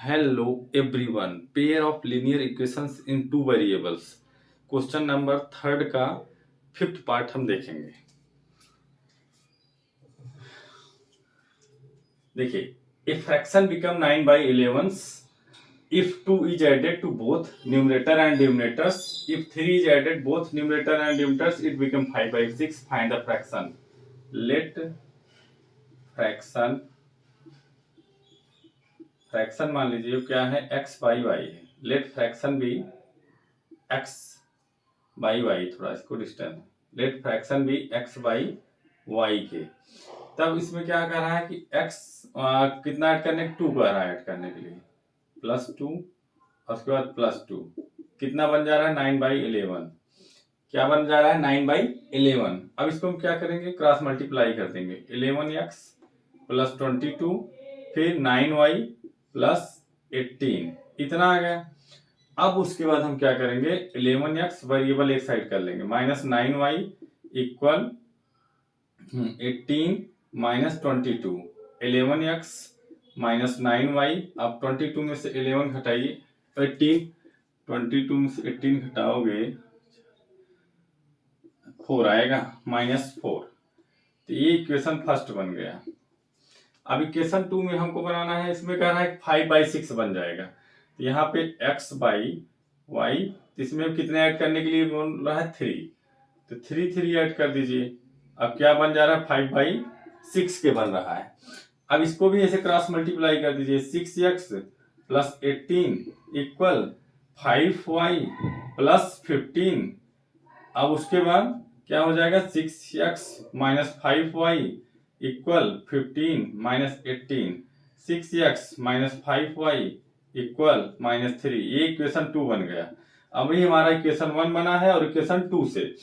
Hello everyone. Pair of linear equations in two variables. Question number third का fifth part हम देखेंगे। देखिए, a fraction become 9/11 if 2 is added to both numerator and denominators. If 3 is added both numerator and denominators, it become 5/6. Find the fraction. Let fraction fraction मान लीजिए क्या है, x by Y है। Late fraction भी x by Y, थोड़ा इसको distance, late fraction भी x by Y के। तब इसमें क्या कर रहा है कि x कितना ऐड करने, 2 कह रहा है ऐड करने के लिए, +2 और उसके बाद +2 कितना बन जा रहा है, 9/11। क्या बन जा रहा है, 9/11। अब इसको हम क्या करेंगे, क्रॉस मल्टीप्लाई कर देंगे। 11x + 22 फिर 9y + 18 इतना आ गया। अब उसके बाद हम क्या करेंगे, 11x वेरिएबल एक साइड कर लेंगे, -9y = 18 - 22। 11x - 9y, अब 22 में से 11 घटाइए, 18, 22 में से 18 घटाओगे 4 आएगा, -4। तो ये इक्वेशन फर्स्ट बन गया। अब इक्वेशन 2 में हमको बनाना है, इसमें कह रहा है 5/6 बन जाएगा। तो यहाँ पे x बाई वाई, इसमें कितने ऐड करने के लिए बोल रहा है, 3, तो 3 ऐड कर दीजिए। अब क्या बन जा रहा है, 5/6 के बन रहा है। अब इसको भी ऐसे क्रॉस मल्टीप्लाई कर दीजिए, 6x + 18 = 5y + 15। अब उसके बाद क्या हो जाएगा, 6x - 5y = 15 - 18, 6x - 5y = -3। ये इक्वेशन 2 बन गया। अभी हमारा इक्वेशन 1 बना है और इक्वेशन 2 से।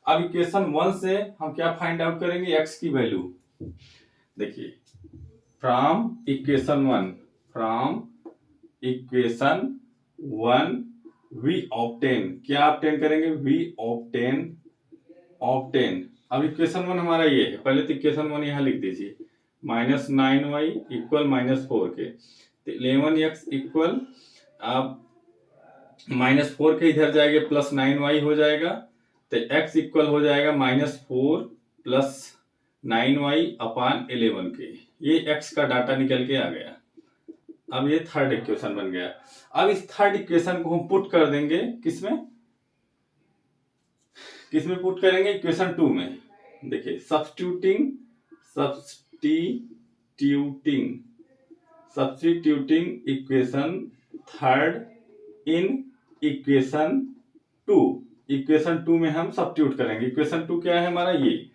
अब इक्वेशन 1 से हम क्या फाइंड आउट करेंगे, x की वैल्यू। देखिए, फ्रॉम इक्वेशन 1 वी ऑब्टेन, क्या ऑब्टेन करेंगे, वी ऑब्टेन। अब इक्वेशन 1 हमारा ये है, पहले तो इक्वेशन 1 यहाँ लिख दीजिए, -9y = -4 के, तो 11x = आप -4 के इधर जाएंगे, +9y हो जाएगा, तो x इक्वल हो जाएगा -4 + 9y/11 के। ये x का डाटा निकल के आ गया। अब ये थर्ड इक्वेशन बन गया। अब इस थर्ड इक्वेशन को हम पुट कर देंगे किसमें पुट करेंगे, इक्वेशन 2 में। देखिए, substituting equation third in equation 2। Equation 2 में हम सब्स्टिट्यूट करेंगे। इक्वेशन 2 क्या है हमारा, ये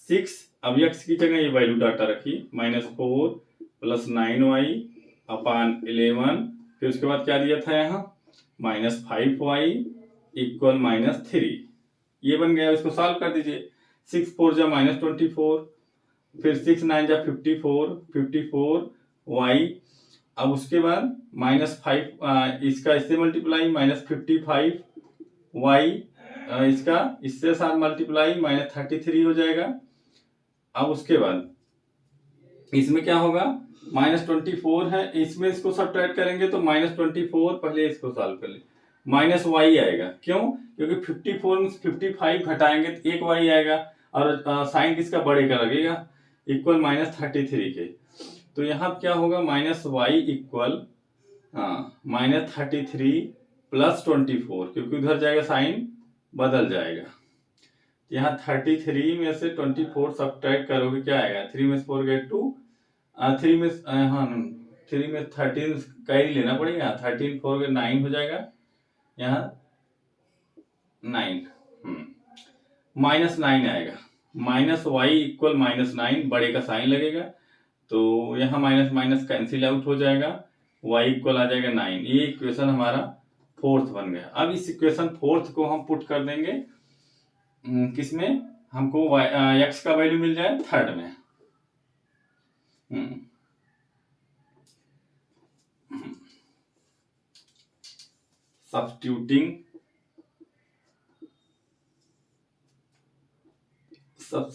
6। अब x की जगह ये वैल्यू डाटा रखी, -4 + 9y/11, फिर उसके बाद क्या दिया था यहाँ, -5y = -3। ये बन गया, इसको सॉल्व कर दीजिए। 6 4 जा -24, फिर 6 9 जा 54, 54y। अब उसके बाद -5 इसका इससे मल्टीप्लाई, -55y इसका इससे साथ मल्टीप्लाई, -33 हो जाएगा। अब उसके बाद इसमें क्या होगा, -24 है, इसमें इसको सब्ट्रैक्ट करेंगे तो -24, पहले इसको सॉल्व कर ले, -y आएगा। क्यों, क्योंकि 54 में 55 घटाएंगे तो एक y आएगा, और साइन किसका, बड़े का लगेगा, इक्वल -33 के। तो यहाँ क्या होगा, -y = -33 + 24, क्योंकि उधर जाएगा साइन बदल जाएगा। यहाँ 33 में से 24 सब्ट्रैक्ट करोगे, क्या आएगा, 3 में से 4 गए 2, 3 में 13 कैरी लेना पड़ेगा, 13 4 गए 9 हो जाएगा, यहाँ 9 -9 आएगा। -y = -9, बड़े का साइन लगेगा, तो यहाँ माइनस माइनस कैंसिल आउट हो जाएगा, y इक्वल आ जाएगा 9। ये इक्वेशन हमारा फोर्थ बन गया। अब इस इक्वेशन फोर्थ को हम पुट कर देंगे किसमें, हमको x का वैल्यू मिल जाए थर्ड में। सब्स्टिट्यूटिंग, 2 +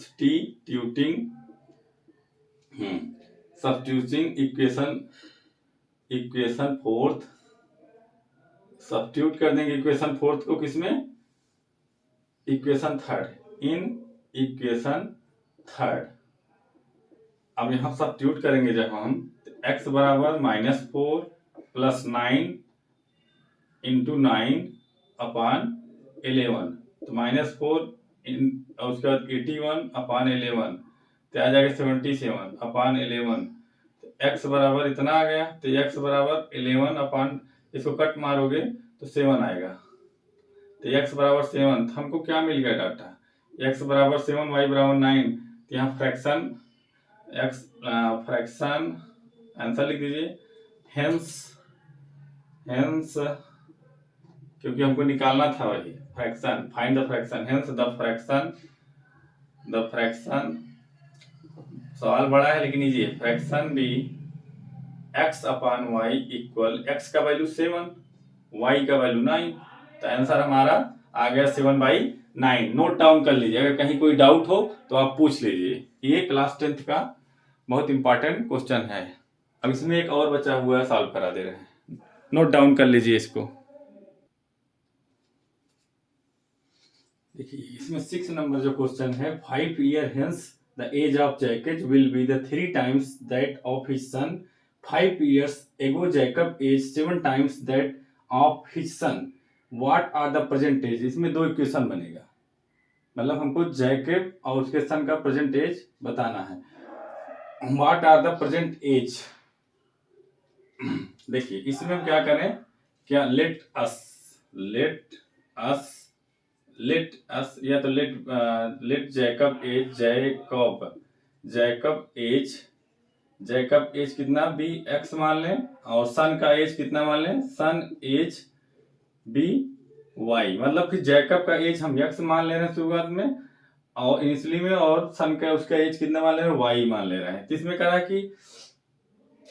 9 = 22, इक्वेशन फोर्थ सब्स्टिट्यूट कर देंगे इक्वेशन फोर्थ को किसमें, equation third, in equation third. अब यहां सब्स्टिट्यूट करेंगे जब हम, x बराबर -4 प्लस 9 इंटू 9 अपान 11, तो -4 और उसके बाद 81 अपान 11, तो आ जाएगा 77 अपान 11, तो x बराबर इतना आ गया, तो x बराबर 11 अपान, इसको कट मारोगे तो 7 आएगा, तो x बराबर 7, तो हमको क्या मिल गया डाटा, x बराबर 7 y बराबर 9, तो यहाँ फ्रैक्शन x फ्रैक्शन आंसर लिख दीजिए, हेंस हेंस क्योंकि हमको निकालना था वही fraction, find the fraction, hence the fraction सवाल बड़ा है लेकिन इजी है, fraction B x upon y equal, x का वैल्यू 7, y का वैल्यू 9, तो आंसर हमारा आ गया 7/9। नोट डाउन कर लीजिए, अगर कहीं कोई डाउट हो तो आप पूछ लीजिए, ये क्लास 10th का बहुत इंपॉर्टेंट क्वेश्चन है। अब इसमें एक और बचा हुआ है, सॉल्व करा दे रहे हैं, नोट डाउन कर लीजिए इसको। देखिए इसमें 6 नंबर जो क्वेश्चन है, 5 year hence the age of Jacob will be the 3 times that of his son, 5 years ago Jacob age 7 times that of his son, what are the present age. इसमें 2 equation बनेगा, मतलब हमको Jacob और उसके सन का present age बताना है। What are the present age, देखिए इसमें हम क्या करें, क्या लेट अस या तो लेट जैकब एज कितना बी एक्स मान लें, और सन का एज कितना मान लें, सन एज बी वाई, मतलब कि जैकब का एज हम एक्स मान ले रहे हैं शुरुआत में और इनिशियली में, और सन का उसका एज कितना मान ले रहे हैं, वाई मान ले रहे हैं। तो इसमें कह रहा है कि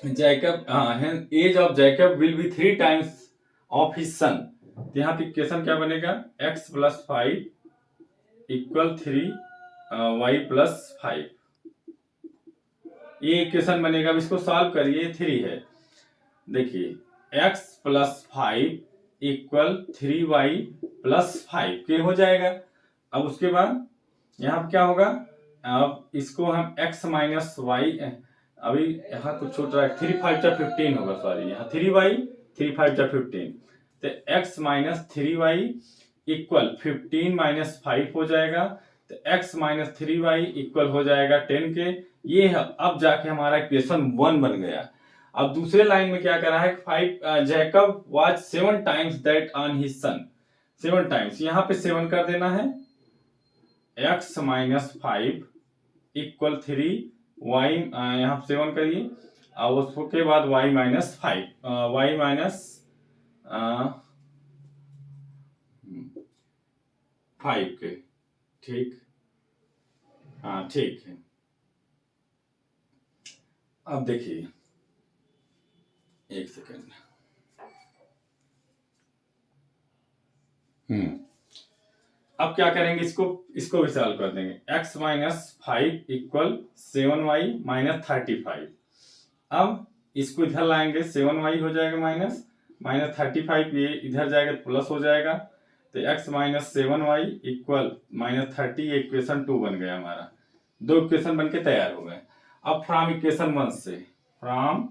Jacob age of Jacob will be 3 times of his son, तो यहाँ पे इक्वेशन क्या बनेगा, x plus 5 equal 3 y plus 5, ये इक्वेशन बनेगा। अब इसको सॉल्व करिए, 3 है, देखिए x plus 5 equal 3y plus 5 के हो जाएगा। अब उसके बाद यहाँ पे क्या होगा, अब इसको हम x माइनस वाई, अभी यहाँ कुछ छूट रहा है, 3 5 जा 15 होगा, सॉरी यहाँ 3y 3 5 जा 15, तो x minus 3y equal 15 minus 5 हो जाएगा, तो x माइनस 3y इक्वल हो जाएगा 10 के, ये है। अब जाके हमारा इक्वेशन 1 बन गया। अब दूसरे लाइन में क्या करा है, 5 Jacob was 7 times that on his son, 7 times, यहाँ पे 7 कर देना है, x माइनस 5 इक्वल 3 y, यहाँ 7 करिए, और उसके बाद y माइनस 5, y माइनस 5 के, ठीक, हाँ ठीक है। अब देखिए एक सेकेंड, अब क्या करेंगे, इसको भी सॉल्व कर देंगे, x minus 5 equal 7y minus 35, अब इसको इधर लाएंगे, 7y हो जाएगा माइनस 35, ये इधर जाएगा तो प्लस हो जाएगा, तो x minus 7y equal minus 30, equation 2 बन गया हमारा, 2 इक्वेशन बन के तैयार हो गए। अब फ्रॉम इक्वेशन 1 से, फ्रॉम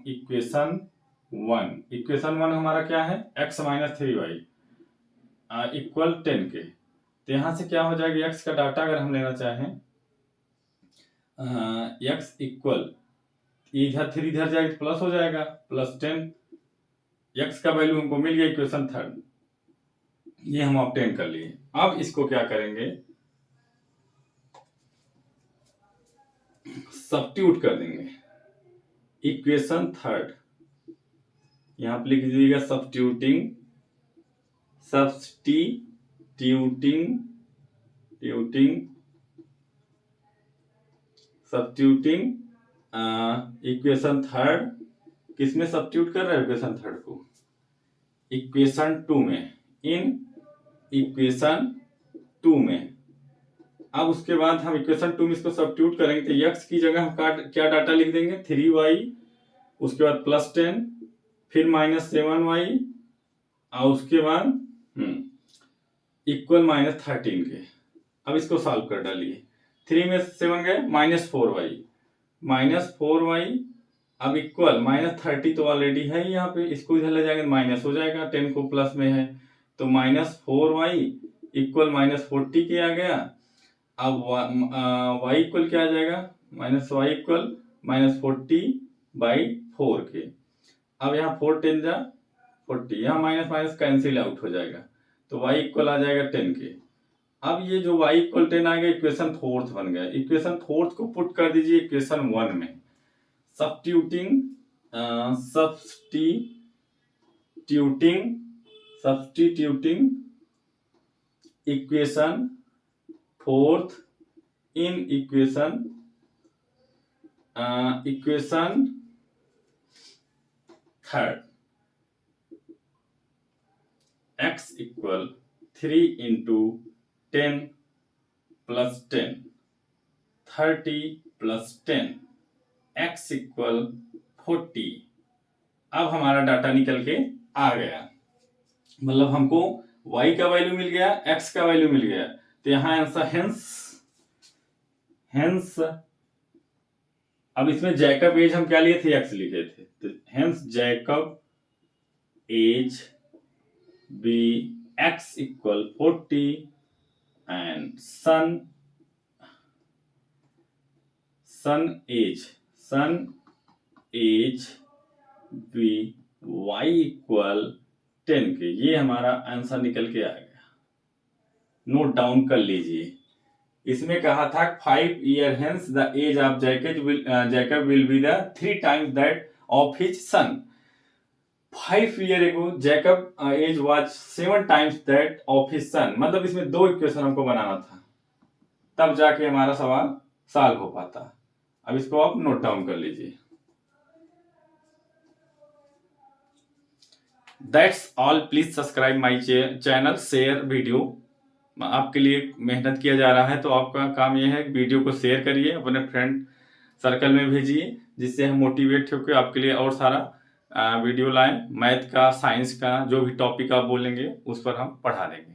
इक्वेशन 1 हमारा क्या है, x माइनस 3y इक्वल 10 के, तो यहां से क्या हो जाएगा, x का डाटा अगर हम लेना चाहें, x इक्वल इधर 3 इधर जाएगा तो प्लस हो जाएगा, प्लस 10, x का वैल्यू हमको मिल गया इक्वेशन 3, ये हम ऑब्टेन कर लिए। अब इसको क्या करेंगे, सब्स्टिट्यूट कर देंगे, इक्वेशन 3 यहां पे लिख दीजिएगा, सब्स्टिट्यूटिंग इक्वेशन 3 किसमें सब्स्टिट्यूट कर रहे हैं, इक्वेशन 3 को इक्वेशन 2 में, इन इक्वेशन 2 में। अब उसके बाद हम इक्वेशन 2 में इसको सब्स्टिट्यूट करेंगे, तो x की जगह हम क्या डाटा लिख देंगे, 3y उसके बाद +10, फिर -7y, और उसके बाद इक्वल -13 के। अब इसको सॉल्व कर डालिए। 3 में 7 गए, -4y, अब इक्वल -30 तो ऑलरेडी है यहाँ पे, इसको इधर ले जाएंगे माइनस हो जाएगा, 10 को प्लस में है तो -4y इक्वल -40 के आ गया। अब y इक्वल क्या आ जाएगा, -y इक्वल -40/4 के। अब यहाँ 4 10 जा 40, यहाँ माइनस माइनस कैंसिल आउट हो जाएगा तो y इक्वल आ जाएगा 10 के। अब ये जो y इक्वल 10 आ गया, इक्वेशन फोर्थ बन गया। इक्वेशन फोर्थ को पुट कर दीजिए इक्वेशन 1 में, substituting equation fourth in equation third, x equal 3 into 10 plus 10, 30 plus 10, x equal 40। अब हमारा डाटा निकल के आ गया, मतलब हमको y का वैल्यू मिल गया, x का वैल्यू मिल गया, तो यहाँ आंसर हेंस अब इसमें जैकब एज हम क्या लिए थे, x लिखे थे, तो hence Jacob age be x equal 40 and son age be y equal 10 के। ये हमारा आंसर निकल के आ गया, नोट डाउन कर लीजिए। इसमें कहा था 5 year hence the age of Jacob will be the 3 times that of his son. 5 year ago Jacob age was 7 times that of his son। मतलब इसमें 2 इक्वेशन हमको बनाना था, तब जाके हमारा सवाल सॉल्व हो पाता। अब इसको आप नोट डाउन कर लीजिए। That's all, please subscribe my channel, share video. आपके लिए मेहनत किया जा रहा है, तो आपका काम यह है वीडियो को शेयर करिए, अपने फ्रेंड सर्कल में भेजिए, जिससे हम मोटिवेट होकर आपके लिए और सारा वीडियो लाएं। मैथ का, साइंस का, जो भी टॉपिक आप बोलेंगे उस पर हम पढ़ा देंगे।